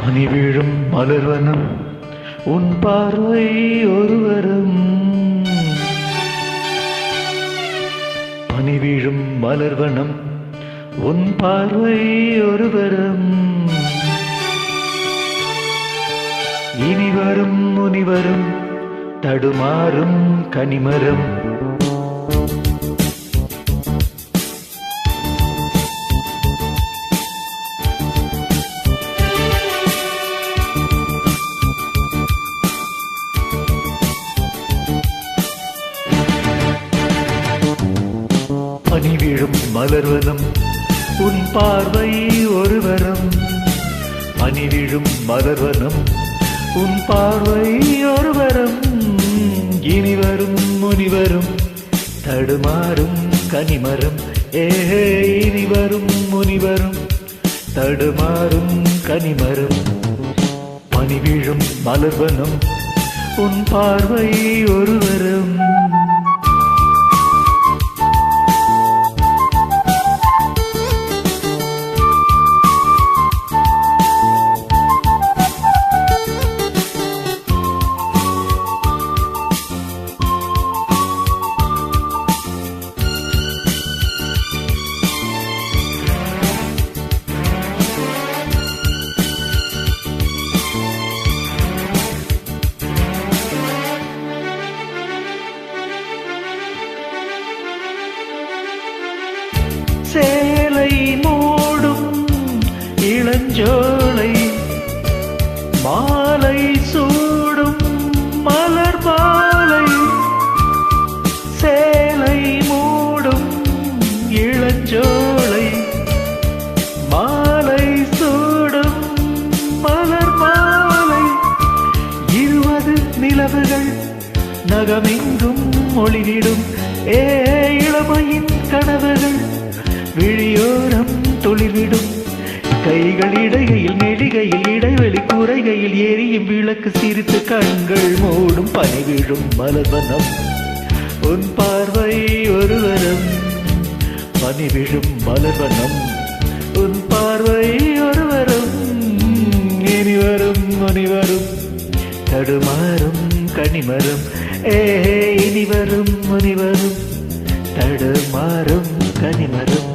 பனி வீழும் மலர்வனம் உன் பார்வை ஒருவரும். பனி வீழும் மலர்வனம் உன் பார்வை ஒருவரும். இனிவரும் முனிவரும் தடுமாறும் கனிமரம். பனி வீழும் மலர்வனம் உன் பார்வை ஒருவரம். பனி வீழும் மலர்வனம் உன் பார்வை ஒருவரம். இனிவரும் முனிவரும் தடுமாறும் கனிமரம். ஏஹே இனிவரும் முனிவரும் தடுமாறும் கனிமரம். பனி வீழும் மலர்வனம் உன் பார்வை ஒருவரம். சேலை மூடும் இளஞ்சோலை மாலை சூடும் மலர் மாலை. சேலை மூடும் இளஞ்சோலை மாலை சூடும் மலர் மாலை. 20 நிலவுகள் நகமெங்கும் ஒளிவிடும். இளமையின் கனவுகள் விழியோரம் தொழில்விடும். கைகள் இடையில் நெடுகையில் இடைவெளி குறைகையில் எரியும் விளக்கு சிரித்து கண்கள் மூடும். பனி வீழும் மலர்வனம் உன் பார்வை ஒருவரம். பனி வீழும் மலர்வனம் உன் பார்வை ஒருவரம். இனிவரும் முனிவரும் தடுமாறும் கனிமரம். இனிவரும் முனிவரும் தடுமாறும் கனிமரம்.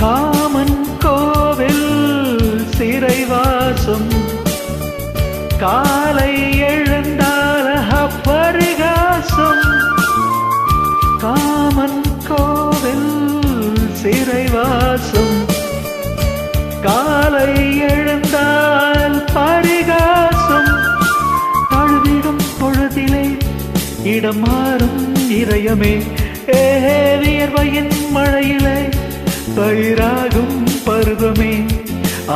காமன் கோவில் சிறைவாசம் காலை எழுந்தால பரிகாசம். காமன் கோவில் சிறைவாசம் காலை எழுந்தால் பரிகாசம். தழுவிடும் பொழுதிலே இடம் மாறும் இதயமே. வியர்வையின் மழையிலே பயிராகும் பருவமே.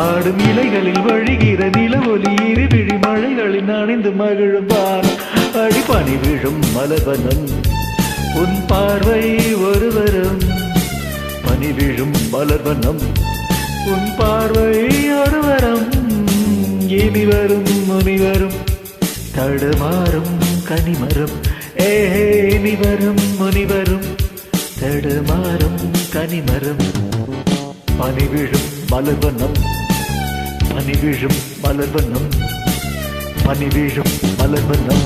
ஆடும் இலைகளில் வழிகிற நிலவொலி இருவிழி மழைகளில் நனைந்து மகிழும் வானம். அடி பனி வீழும் மலர்வனம் உன் பார்வை ஒருவரம். பனி வீழும் மலர்வனம் உன் பார்வை ஒருவரம். இனிவரும் முனிவரும் தடுமாறும் கனிமரம். இனிவரும் முனிவரும் தடுமாறும் கனிமரம். பனி வீழும் மலர்வனம் பனி வீழும் மலர்வனம் பனி வீழும் மலர்வனம்.